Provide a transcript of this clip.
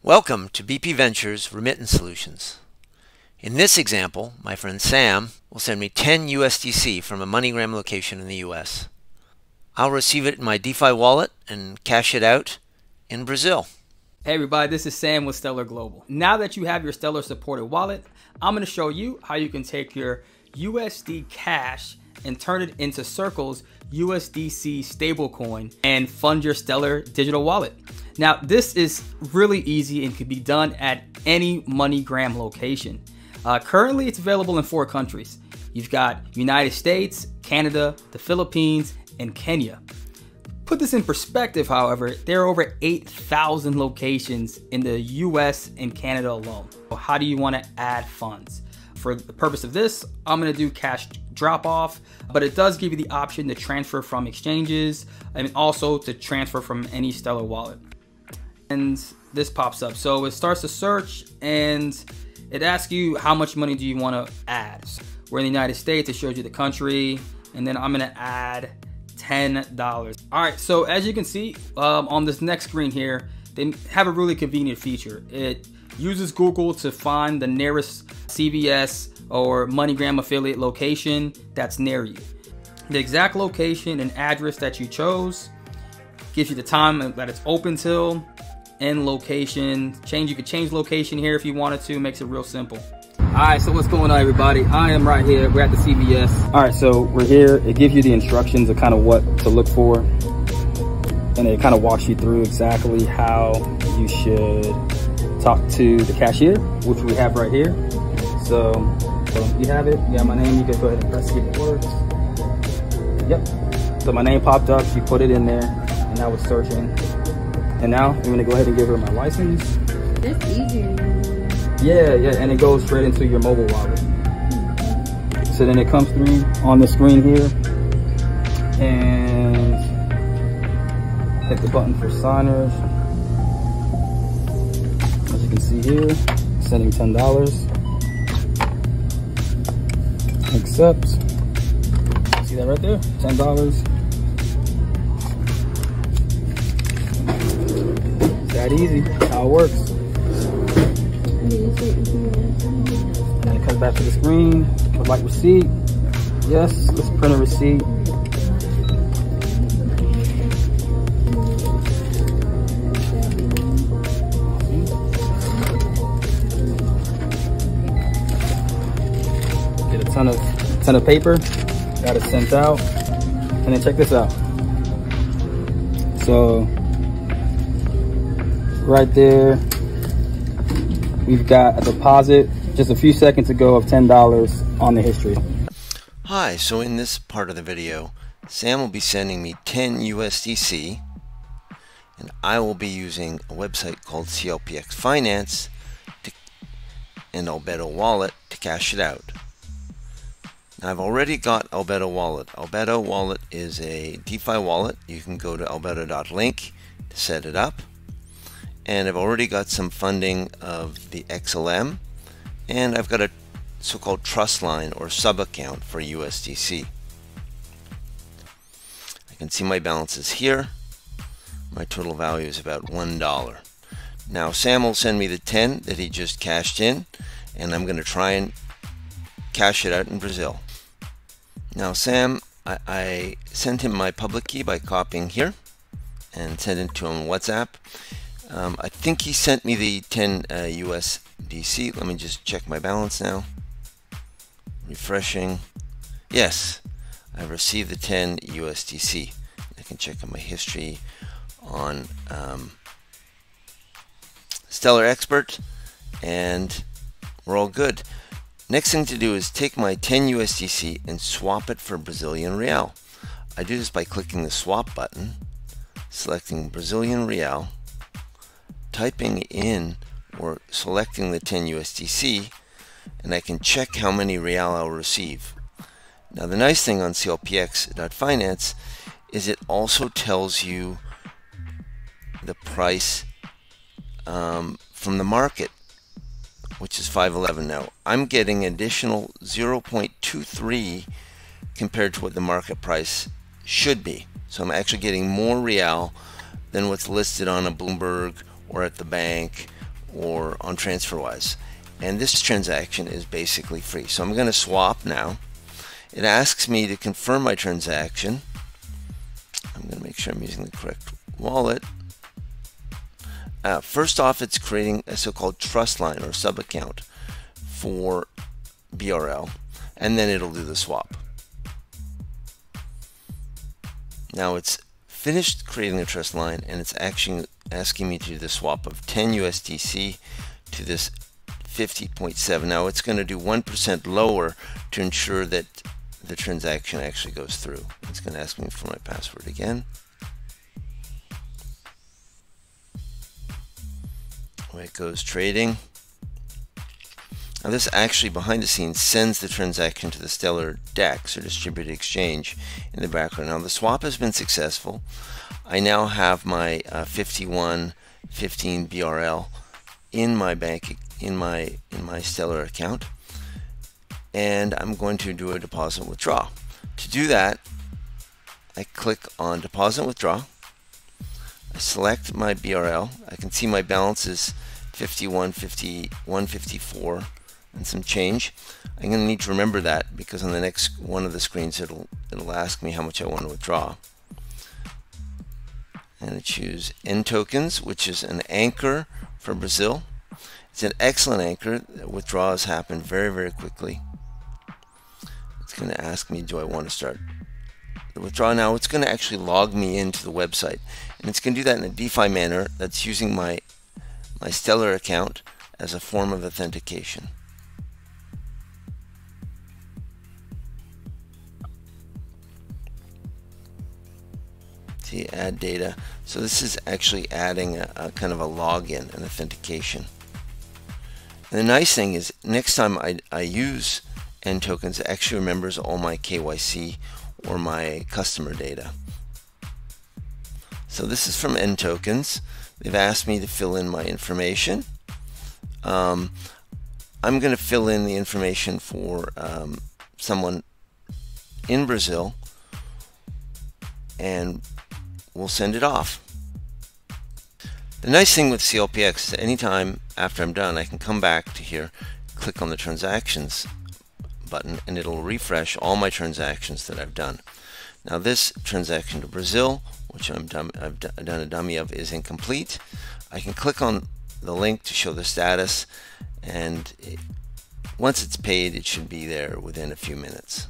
Welcome to BP Ventures Remittance Solutions. In this example, my friend Sam will send me 10 USDC from a MoneyGram location in the US. I'll receive it in my DeFi wallet and cash it out in Brazil. Hey everybody, this is Sam with Stellar Global. Now that you have your Stellar supported wallet, I'm going to show you how you can take your USD cash and turn it into Circle's USDC stablecoin and fund your Stellar digital wallet. Now, this is really easy and can be done at any MoneyGram location. Currently, it's available in 4 countries. You've got United States, Canada, the Philippines, and Kenya. Put this in perspective, however, there are over 8,000 locations in the US and Canada alone. So how do you want to add funds? For the purpose of this, I'm going to do cash drop off, but it does give you the option to transfer from exchanges and also to transfer from any Stellar wallet. And this pops up. So it starts to search and it asks you how much money do you want to add. So we're in the United States, it shows you the country, and then I'm going to add $10. All right, so as you can see on this next screen here, they have a really convenient feature. It uses Google to find the nearest CVS or MoneyGram affiliate location that's near you. The exact location and address that you chose gives you the time that it's open till and location. You could change location here if you wanted to. Makes it real simple. All right, so what's going on, everybody? I am right here. We're at the CVS. All right, so we're here. It gives you the instructions of kind of what to look for, and it kind of walks you through exactly how you should talk to the cashier, which we have right here. So you have it. You got my name. You can go ahead and press see if it works. Yep. So my name popped up. She put it in there, and I was searching. And now I'm gonna go ahead and give her my license. That's easier. Yeah, and it goes straight into your mobile wallet. So then it comes through on the screen here, and hit the button for signers. As you can see here, sending $10. Accept. See that right there? $10. That easy. How it works. And then it comes back to the screen. Would like receipt? Yes. Let's print a receipt. Get a ton of paper. Got it sent out. And then check this out. So right there, we've got a deposit just a few seconds ago of $10 on the history. Hi, so in this part of the video, Sam will be sending me 10 USDC, and I will be using a website called CLPX Finance and Albedo Wallet to cash it out. Now, I've already got Albedo Wallet. Albedo Wallet is a DeFi wallet. You can go to albedo.link to set it up. And I've already got some funding of the XLM, and I've got a so-called trust line or sub-account for USDC. I can see my balances here. My total value is about $1. Now Sam will send me the 10 that he just cashed in, and I'm going to try and cash it out in Brazil. Now Sam, I sent him my public key by copying here and sent it to him on WhatsApp. I think he sent me the 10 USDC. Let me just check my balance now. Refreshing. Yes, I received the 10 USDC. I can check on my history on Stellar Expert, and we're all good. Next thing to do is take my 10 USDC and swap it for Brazilian Real. I do this by clicking the swap button, selecting Brazilian Real, typing in or selecting the 10 USDC, and I can check how many real I'll receive. Now the nice thing on CLPX.finance is it also tells you the price from the market, which is 5.11 now. I'm getting additional 0.23 compared to what the market price should be. So I'm actually getting more real than what's listed on a Bloomberg or at the bank or on TransferWise. And this transaction is basically free. So I'm going to swap now. It asks me to confirm my transaction. I'm going to make sure I'm using the correct wallet. First off, it's creating a so-called trust line or sub-account for BRL, and then it'll do the swap. Now it's finished creating a trust line, and it's actually asking me to do the swap of 10 USDC to this 50.7. Now it's going to do 1% lower to ensure that the transaction actually goes through. It's going to ask me for my password again. Away it goes trading. Now this actually behind the scenes sends the transaction to the Stellar DEX or distributed exchange in the background. Now the swap has been successful. I now have my 5115 BRL in my bank in my Stellar account, and I'm going to do a deposit withdraw. To do that, I click on deposit withdraw. I select my BRL. I can see my balance is 154 and some change. I'm going to need to remember that because on the next one of the screens it'll ask me how much I want to withdraw. And I choose N tokens, which is an anchor for Brazil. It's an excellent anchor. Withdrawals happen very, very quickly. It's going to ask me, do I want to start the withdrawal now? It's going to actually log me into the website, and it's going to do that in a DeFi manner that's using my Stellar account as a form of authentication. See, add data. So this is actually adding a kind of a login, an authentication. And the nice thing is, next time I use N tokens, it actually remembers all my KYC or my customer data. So this is from N tokens. They've asked me to fill in my information. I'm going to fill in the information for someone in Brazil, and we'll send it off. The nice thing with CLPX is that anytime after I'm done, I can come back to here, click on the transactions button, and it'll refresh all my transactions that I've done. Now this transaction to Brazil, which I've done a dummy of, is incomplete. I can click on the link to show the status, and once it's paid, it should be there within a few minutes.